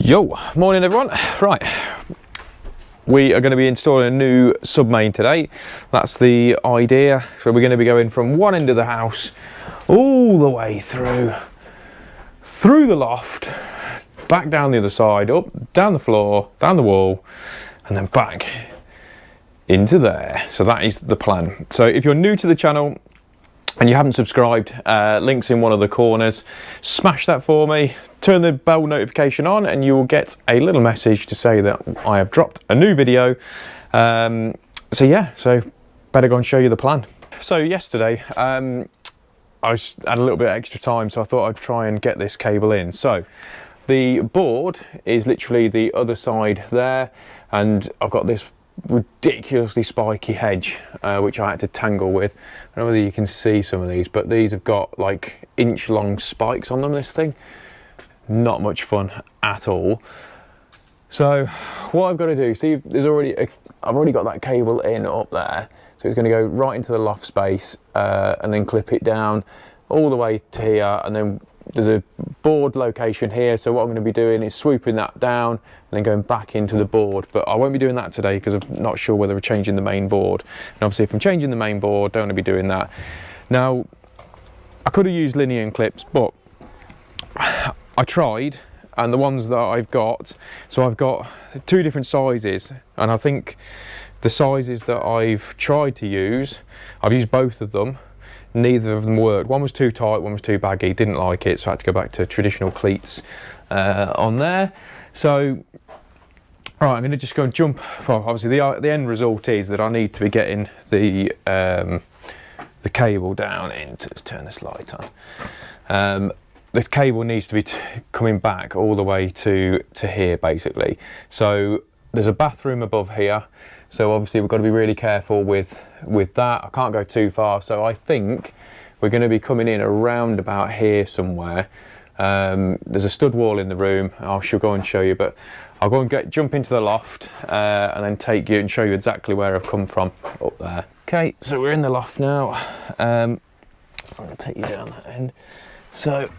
Yo, morning everyone. Right, we are going to be installing a new sub-main today. That's the idea. So we're going to be going from one end of the house all the way through the loft, back down the other side, up, down the floor, down the wall, and then back into there. So that is the plan. So if you're new to the channel and you haven't subscribed, links in one of the corners, smash that for me, turn the bell notification on, and you will get a little message to say that I have dropped a new video. So yeah, so better go and show you the plan. So yesterday, I had a little bit of extra time, so I thought I'd try and get this cable in. So the board is literally the other side there, and I've got this ridiculously spiky hedge which I had to tangle with. I don't know whether you can see some of these, but these have got like inch-long spikes on them. This thing, not much fun at all. So what I've got to do, see, there's already I've already got that cable in up there, so it's going to go right into the loft space and then clip it down all the way to here, and then there's a board location here. So what I'm going to be doing is swooping that down and then going back into the board, but I won't be doing that today because I'm not sure whether we're changing the main board, and obviously if I'm changing the main board, don't want to be doing that. Now I could have used linear clips, but I tried, and the ones that I've got, so I've got two different sizes, and I think the sizes that I've tried to use, I've used both of them. Neither of them worked. One was too tight, one was too baggy, didn't like it, so I had to go back to traditional cleats on there. So, right, I'm going to just go and jump. Well, obviously the end result is that I need to be getting the cable down into, let's turn this light on. The cable needs to be coming back all the way to here, basically. So there's a bathroom above here, so obviously we've got to be really careful with that. I can't go too far, so I think we're going to be coming in around about here somewhere. There's a stud wall in the room. I shall go and show you, but I'll go and jump into the loft and then take you and show you exactly where I've come from up there. Okay, so we're in the loft now. I'm going to take you down that end. So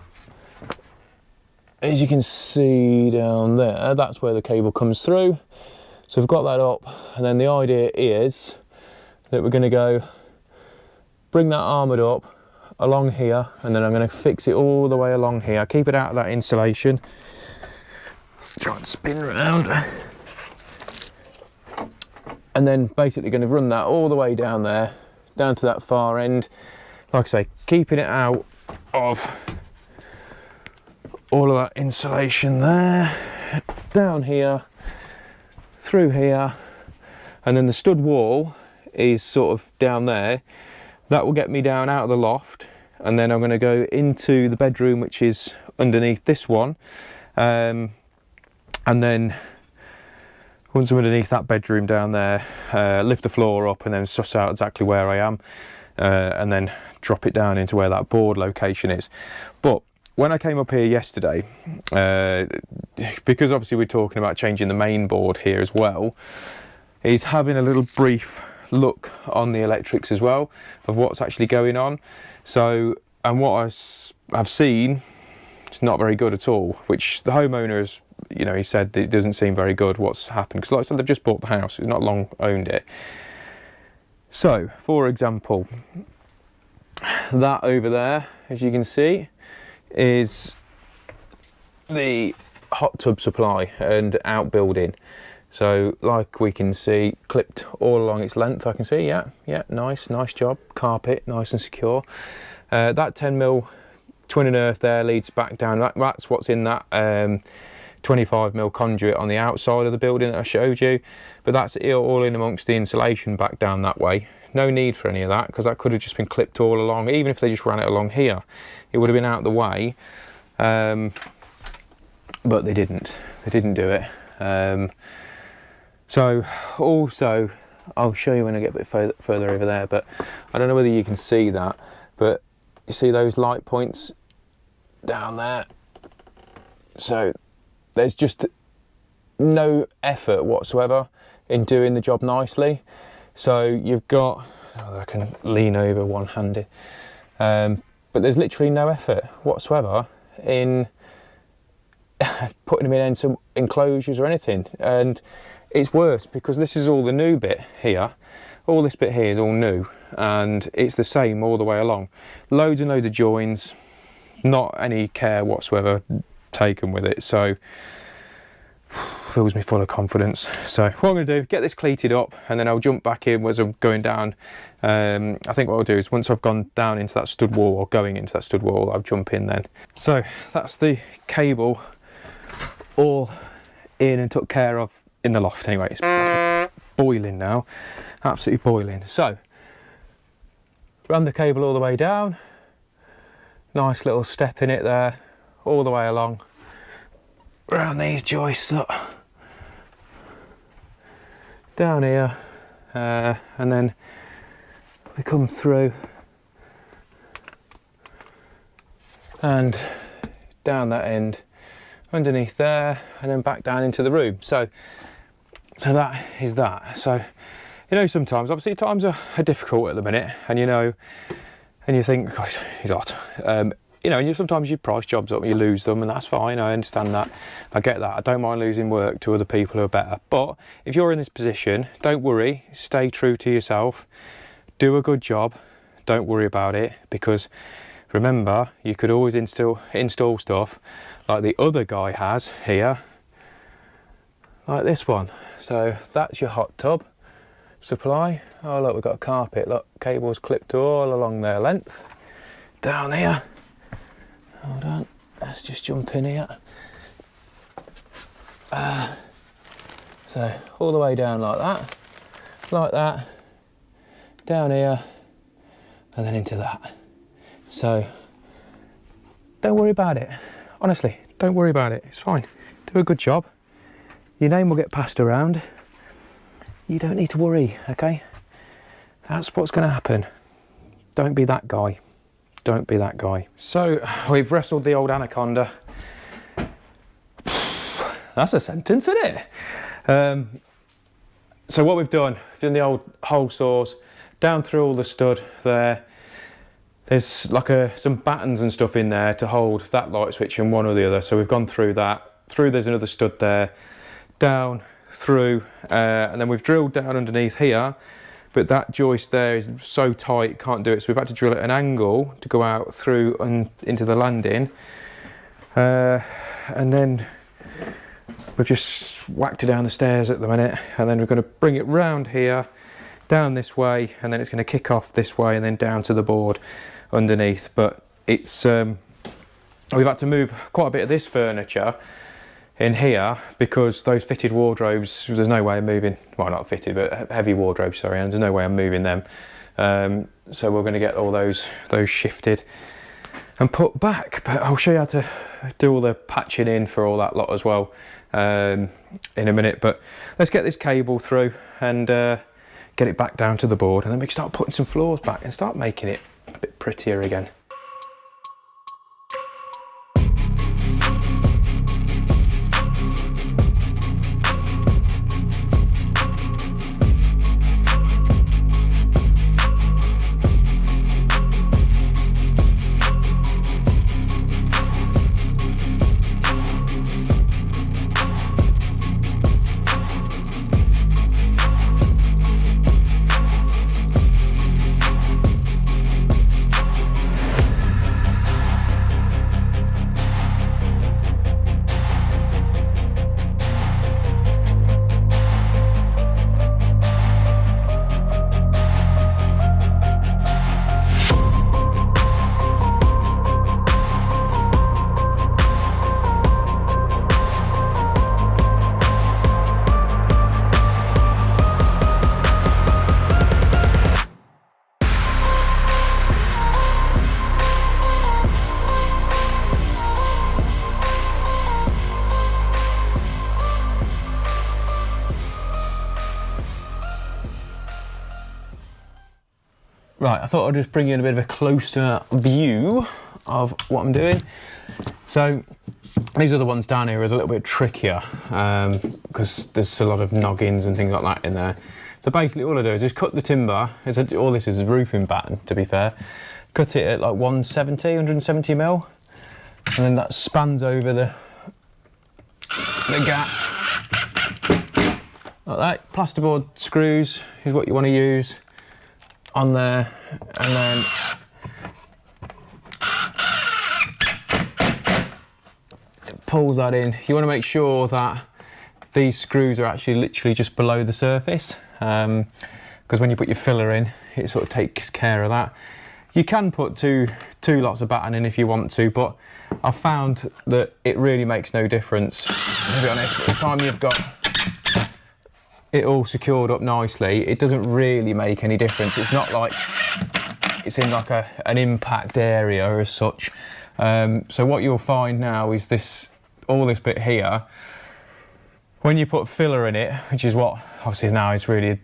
as you can see down there, that's where the cable comes through. So we've got that up, and then the idea is that we're going to go bring that armoured up along here, and then I'm going to fix it all the way along here, keep it out of that insulation, try and spin around, and then basically going to run that all the way down there, down to that far end, like I say, keeping it out of all of that insulation there, down here, through here, and then the stud wall is sort of down there. That will get me down out of the loft, and then I'm going to go into the bedroom, which is underneath this one, and then once I'm underneath that bedroom down there, lift the floor up and then suss out exactly where I am, and then drop it down into where that board location is. But when I came up here yesterday, because obviously we're talking about changing the main board here as well, is having a little brief look on the electrics as well of what's actually going on. So, and what I've seen, it's not very good at all, which the homeowner has, you know, he said it doesn't seem very good what's happened, because like I said, they've just bought the house, it's not long owned it. So, for example, that over there, as you can see, is the hot tub supply and outbuilding. So like we can see, clipped all along its length, I can see, yeah, nice job, carpet, nice and secure. That 10mm twin and earth there leads back down, that's what's in that 25mm conduit on the outside of the building that I showed you, but that's all in amongst the insulation back down that way. No need for any of that, because that could have just been clipped all along. Even if they just ran it along here, it would have been out of the way, but they didn't do it. So also, I'll show you when I get a bit further over there, but I don't know whether you can see that, but you see those light points down there? So there's just no effort whatsoever in doing the job nicely. So you've got, oh, I can lean over one-handed, but there's literally no effort whatsoever in putting them in into enclosures or anything. And it's worse because this is all the new bit here. All this bit here is all new, and it's the same all the way along. Loads and loads of joins, not any care whatsoever taken with it, so fills me full of confidence. So what I'm going to do, get this cleated up, and then I'll jump back in as I'm going down. I think what I'll do is once I've gone down into that stud wall, or going into that stud wall, I'll jump in then. So that's the cable all in and took care of in the loft anyway. It's boiling now, absolutely boiling. So run the cable all the way down, nice little step in it there, all the way along around these joists, look, down here, and then we come through and down that end, underneath there, and then back down into the room. So that is that. So, you know, sometimes, obviously times are difficult at the minute, and you know, and you think, God, he's hot. You know, and sometimes you price jobs up and you lose them, and that's fine, I understand that, I get that. I don't mind losing work to other people who are better. But if you're in this position, don't worry, stay true to yourself, do a good job, don't worry about it, because remember, you could always install stuff like the other guy has here, like this one. So that's your hot tub supply. Oh look, we've got a carpet, look, cables clipped all along their length. Down here, hold on, let's just jump in here. So all the way down like that, down here, and then into that. So don't worry about it, honestly, don't worry about it, it's fine. Do a good job, your name will get passed around, you don't need to worry, okay? That's what's going to happen. Don't be that guy. Don't be that guy. So we've wrestled the old anaconda. That's a sentence, isn't it? So what we've done the old hole saws down through all the stud there. There's like some battens and stuff in there to hold that light switch and one or the other. So we've gone through that. Through there's another stud there. Down, through, and then we've drilled down underneath here. But that joist there is so tight, can't do it. So we've had to drill at an angle to go out through and into the landing. And then we've just whacked it down the stairs at the minute. And then we're going to bring it round here, down this way, and then it's going to kick off this way and then down to the board underneath. But it's, we've had to move quite a bit of this furniture in here because those fitted wardrobes, there's no way of moving, well not fitted but heavy wardrobes, sorry, and there's no way I'm moving them. So we're going to get all those shifted and put back, but I'll show you how to do all the patching in for all that lot as well in a minute. But let's get this cable through and get it back down to the board, and then we can start putting some floors back and start making it a bit prettier again. Right, I thought I'd just bring you in a bit of a closer view of what I'm doing. So these other ones down here are a little bit trickier because there's a lot of noggins and things like that in there. So basically all I do is just cut the timber. All this is roofing batten, to be fair. Cut it at like 170 mil, and then that spans over the gap like that. Plasterboard screws is what you want to use on there, and then it pulls that in. You want to make sure that these screws are actually literally just below the surface, because when you put your filler in, it sort of takes care of that. You can put two lots of batten in if you want to, but I've found that it really makes no difference, to be honest. By the time you've got it all secured up nicely, it doesn't really make any difference. It's not like it's in like an impact area as such. So what you'll find now is all this bit here, when you put filler in it, which is what obviously now is really,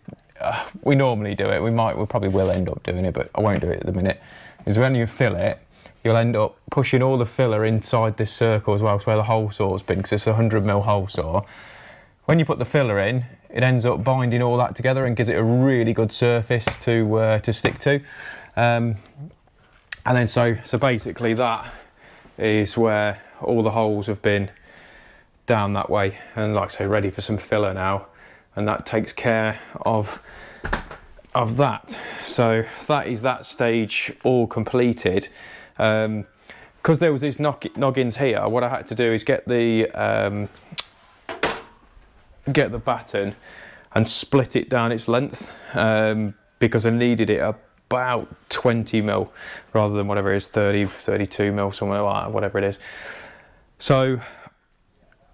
we normally do it, we probably will end up doing it, but I won't do it at the minute, is when you fill it, you'll end up pushing all the filler inside this circle as well, to where the hole saw's been, because it's a 100mm hole saw. When you put the filler in, it ends up binding all that together and gives it a really good surface to stick to. And then so basically that is where all the holes have been down that way, and like I say, ready for some filler now, and that takes care of that. So that is that stage all completed. Because there was these noggins here, what I had to do is get the batten and split it down its length, because I needed it about 20mm rather than whatever it is, 32mm, somewhere like that, whatever it is. So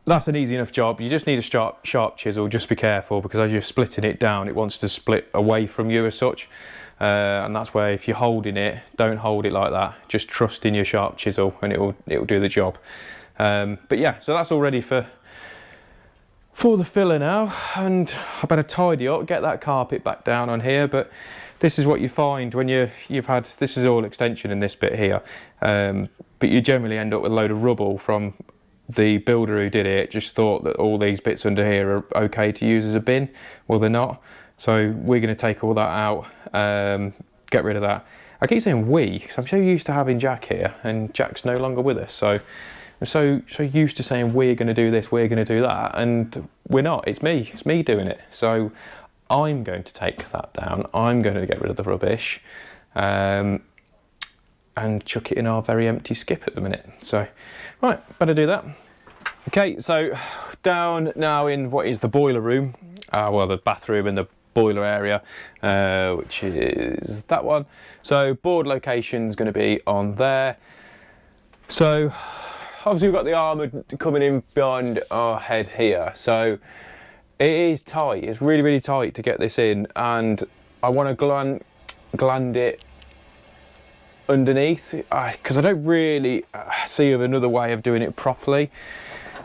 that's an easy enough job. You just need a sharp chisel. Just be careful, because as you're splitting it down, it wants to split away from you as such. And that's where, if you're holding it, don't hold it like that. Just trust in your sharp chisel, and it'll do the job. But yeah, so that's all ready for the filler now, and I better tidy up, get that carpet back down on here. But this is what you find when you've had, this is all extension in this bit here, but you generally end up with a load of rubble from the builder who did it. Just thought that all these bits under here are okay to use as a bin. Well, they're not. So we're going to take all that out, get rid of that. I keep saying we, because I'm so used to having Jack here, and Jack's no longer with us. So I'm so used to saying we're going to do this, we're going to do that, and we're not. It's me doing it. So I'm going to take that down. I'm going to get rid of the rubbish, and chuck it in our very empty skip at the minute. So, right, better do that. Okay, so down now in what is the boiler room, well, the bathroom and the boiler area, which is that one. So board location's going to be on there. So obviously we've got the armour coming in behind our head here, so it is tight. It's really, really tight to get this in, and I want to gland it underneath, because I don't really see of another way of doing it properly.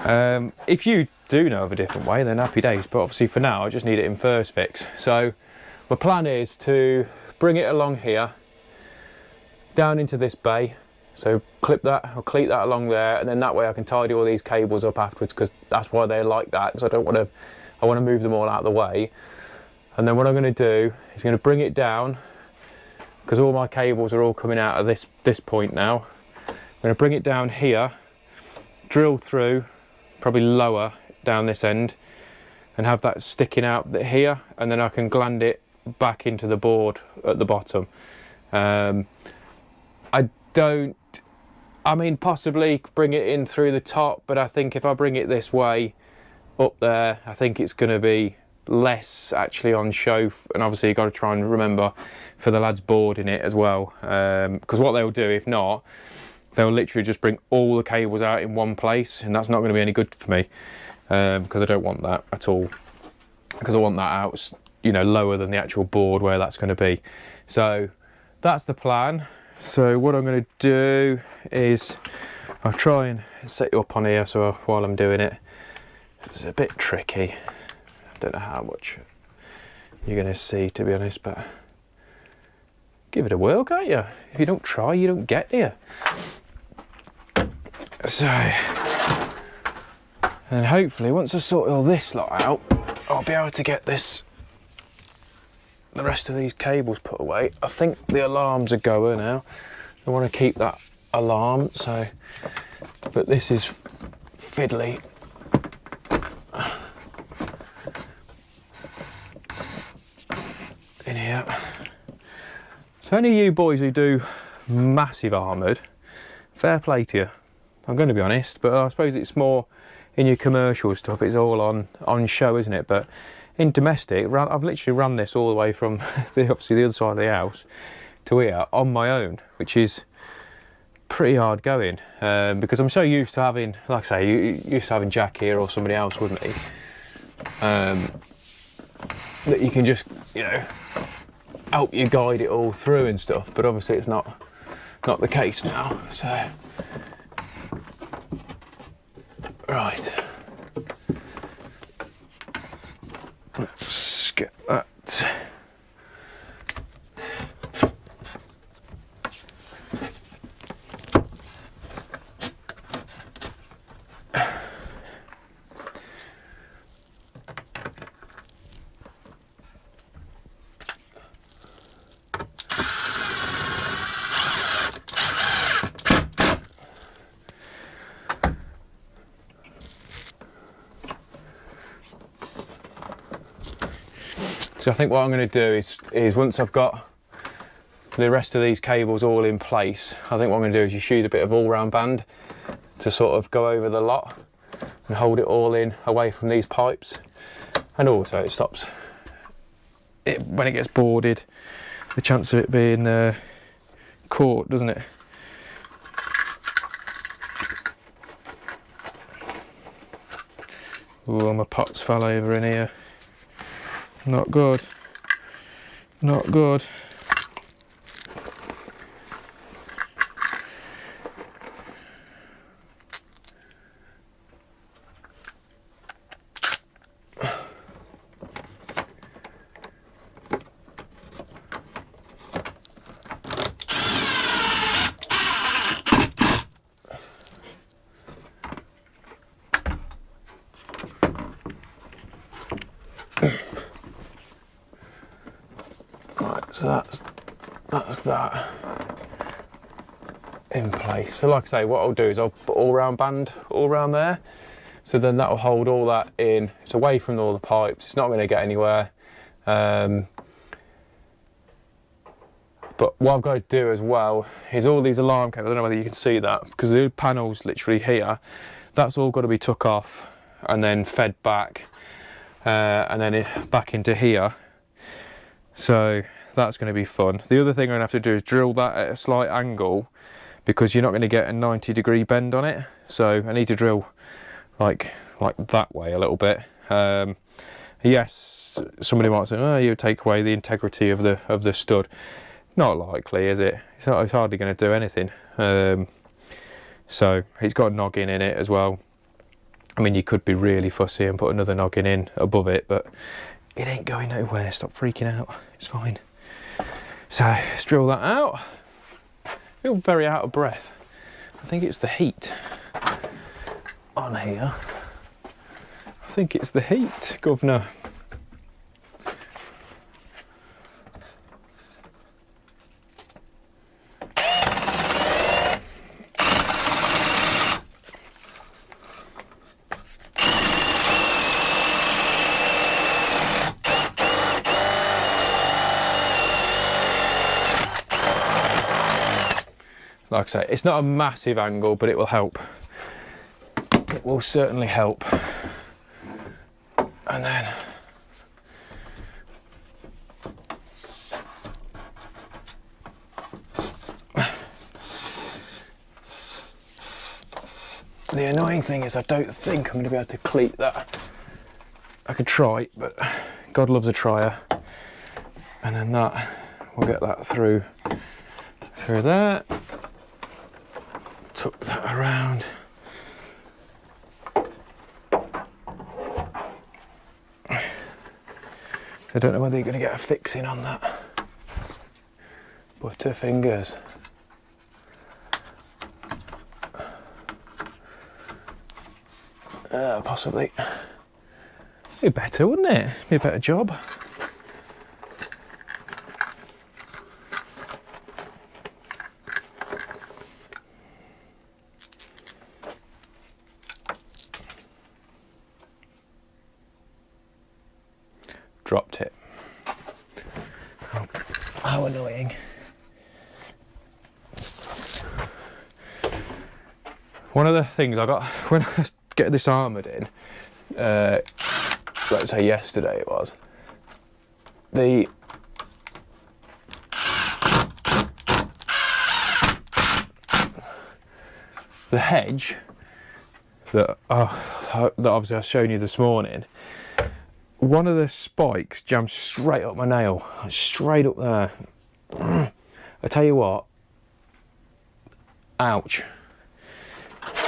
If you do know of a different way, then happy days, but obviously for now I just need it in first fix. So my plan is to bring it along here down into this bay, so clip that or cleat that along there, and then that way I can tidy all these cables up afterwards, because that's why they're like that, because I want to move them all out of the way. And then what I'm going to do is going to bring it down, because all my cables are all coming out of this point now. I'm going to bring it down here, drill through, probably lower down this end, and have that sticking out here, and then I can gland it back into the board at the bottom. I mean possibly bring it in through the top, but I think if I bring it this way up there, I think it's going to be less actually on show, and obviously you've got to try and remember for the lads boarding it as well, because what they'll do if not, they'll literally just bring all the cables out in one place, and that's not going to be any good for me, because I don't want that at all, because I want that out, you know, lower than the actual board where that's going to be. So that's the plan. So what I'm going to do is I'll try and set you up on here so while I'm doing it. It's a bit tricky. I don't know how much you're going to see, to be honest, but give it a whirl, can't you? If you don't try, you don't get here. So, and hopefully once I sort all this lot out, I'll be able to get the rest of these cables put away. I think the alarms are going now. I want to keep that alarm, so, but this is fiddly So any of you boys who do massive armoured, fair play to you. I'm going to be honest, but I suppose it's more in your commercial stuff, it's all on show, isn't it? But in domestic, I've literally run this all the way from obviously the other side of the house to here on my own, which is pretty hard going, because I'm so used to having, like I say, you used to having Jack here or somebody else, wouldn't he? That you can just, you know, help you guide it all through and stuff. But obviously it's not the case now. So right, let's get that. So I think what I'm going to do is once I've got the rest of these cables all in place, I think what I'm going to do is just shoot a bit of all-round band to sort of go over the lot and hold it all in away from these pipes, and also it stops it when it gets boarded, the chance of it being caught, doesn't it? Oh, my pots fell over in here. Not good. Not good. So that's that in place. So like I say, what I'll do is I'll put all round band all round there, so then that will hold all that in. It's away from all the pipes, it's not going to get anywhere. But what I've got to do as well is all these alarm cables, I don't know whether you can see that, because the panel's literally here, that's all got to be took off and then fed back, and then back into here. So that's going to be fun. The other thing I'm going to have to do is drill that at a slight angle, because you're not going to get a 90-degree bend on it. So I need to drill like that way a little bit. Yes, somebody might say, oh, you take away the integrity of the stud. Not likely, is it? It's hardly going to do anything. So it's got a noggin in it as well. I mean, you could be really fussy and put another noggin in above it, but it ain't going nowhere. Stop freaking out, it's fine. So let's drill that out. I feel very out of breath. I think it's the heat on here. I think it's the heat, governor. Like I say, it's not a massive angle, but it will help. It will certainly help. And then the annoying thing is I don't think I'm going to be able to cleat that. I could try, but God loves a trier. And then that, we'll get that through there. Tuck that around. I don't know whether you're going to get a fixing on that. Butterfingers. Possibly. Be better, wouldn't it? Be a better job. Dropped it. Oh. How annoying. One of the things I got when I get this armoured in, let's say yesterday it was, the hedge that obviously I've shown you this morning, one of the spikes jammed straight up my nail, straight up there. I tell you what, ouch.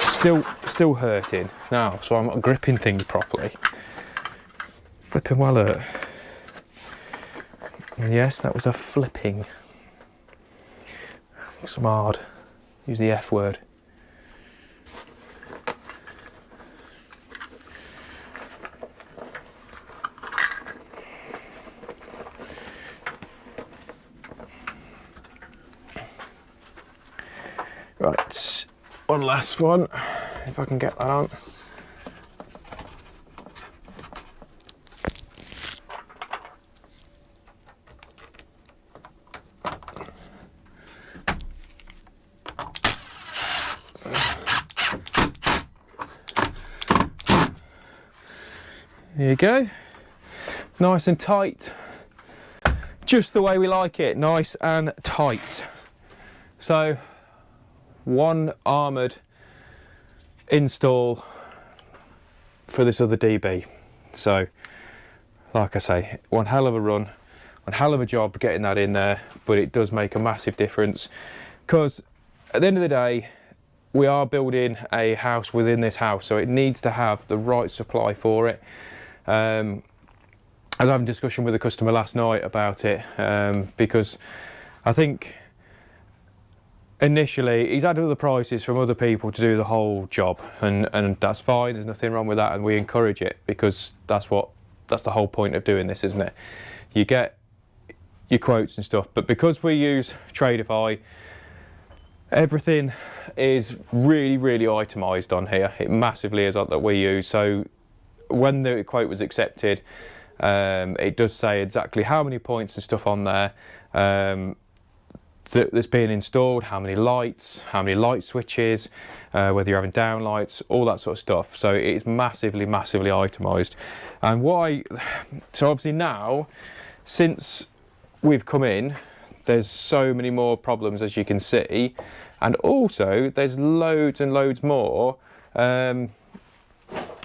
Still hurting now, so I'm not gripping things properly. Flipping well hurt. And yes, that was a flipping. Some hard. Use the F word. Right, one last one, if I can get that on. There you go, nice and tight, just the way we like it, nice and tight. So, one armoured install for this other DB. So, like I say, one hell of a run, one hell of a job getting that in there, but it does make a massive difference, because at the end of the day, we are building a house within this house, so it needs to have the right supply for it. I was having a discussion with a customer last night about it, because I think initially he's had other prices from other people to do the whole job, and that's fine, there's nothing wrong with that, and we encourage it, because that's the whole point of doing this, isn't it? You get your quotes and stuff, but because we use Tradify, everything is really itemised on here. It massively is that we use. So when the quote was accepted, it does say exactly how many points and stuff on there that's being installed, how many lights, how many light switches, whether you're having down lights, all that sort of stuff. So it's massively itemised. And so obviously now, since we've come in, there's so many more problems, as you can see, and also there's loads and loads more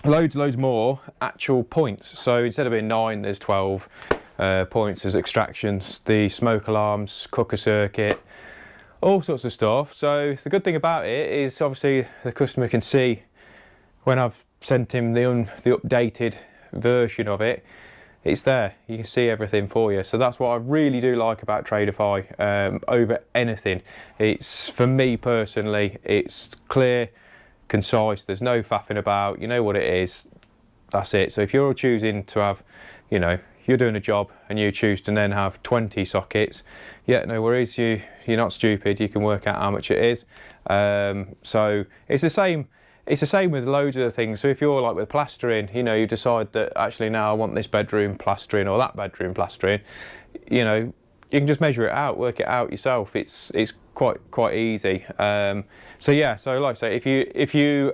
loads more actual points. So instead of being 9, there's 12 points. There's extractions, the smoke alarms, cooker circuit, all sorts of stuff. So the good thing about it is obviously the customer can see when I've sent him the updated version of it, it's there, you can see everything for you. So that's what I really do like about Tradify over anything. It's, for me personally, it's clear, concise, there's no faffing about, you know what it is, that's it. So if you're choosing to have, you know, you're doing a job and you choose to then have 20 sockets, yeah, no worries, you're not stupid, you can work out how much it is. So it's the same. It's the same with loads of the things. So if you're like with plastering, you know, you decide that actually now I want this bedroom plastering or that bedroom plastering, you know, you can just measure it out, work it out yourself. It's quite easy. So yeah, so like I say, if you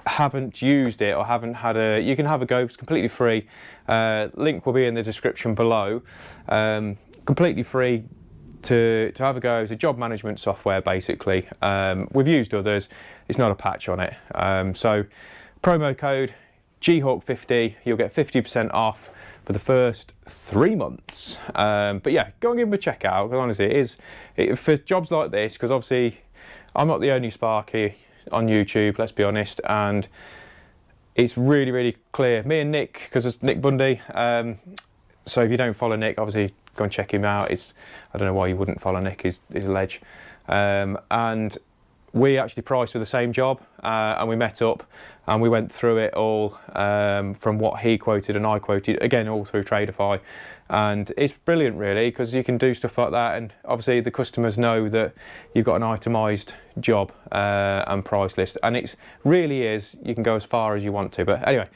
haven't used it or haven't had you can have a go. It's completely free. Link will be in the description below. Completely free to have a go. It's a job management software basically. We've used others. It's not a patch on it. So promo code GHawk50, you'll get 50% off for the first 3 months. But yeah, go and give them a check out. Honestly, it is for jobs like this, because obviously I'm not the only Sparky on YouTube, let's be honest, and it's really clear. Me and Nick, because it's Nick BUNDY, so if you don't follow Nick, obviously go and check him out. I don't know why you wouldn't follow Nick, he's a ledge. And we actually priced for the same job, and we met up and we went through it all, from what he quoted and I quoted, again all through Tradify, and it's brilliant really, because you can do stuff like that, and obviously the customers know that you've got an itemised job and price list, and it really is, you can go as far as you want to. But anyway,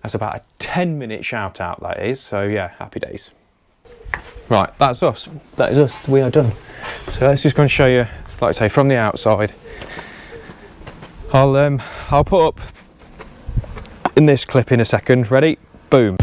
that's about a 10-minute shout out that is, so yeah, happy days. Right, that's us. That is us. We are done. So let's just go and show you, like I say, from the outside. I'll put up in this clip in a second. Ready? Boom.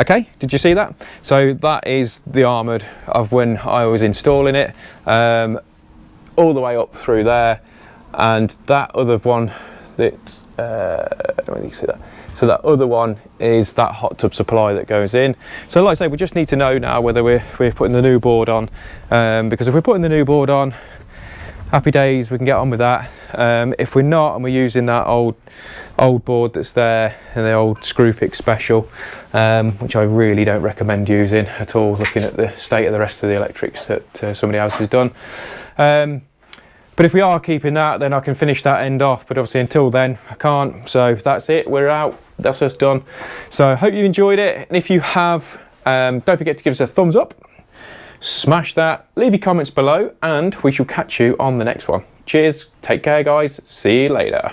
Okay, did you see that? So that is the armoured of when I was installing it, all the way up through there, and that other one that, I don't know if you can see that. So that other one is that hot tub supply that goes in. So like I say, we just need to know now whether we're putting the new board on, because if we're putting the new board on, happy days, we can get on with that. If we're not, and we're using that old board that's there, and the old Screwfix Special, which I really don't recommend using at all, looking at the state of the rest of the electrics that somebody else has done. But if we are keeping that, then I can finish that end off, but obviously until then I can't. So that's it, we're out, that's us done. So I hope you enjoyed it, and if you have, don't forget to give us a thumbs up, smash that, leave your comments below, and we shall catch you on the next one. Cheers, take care guys, see you later.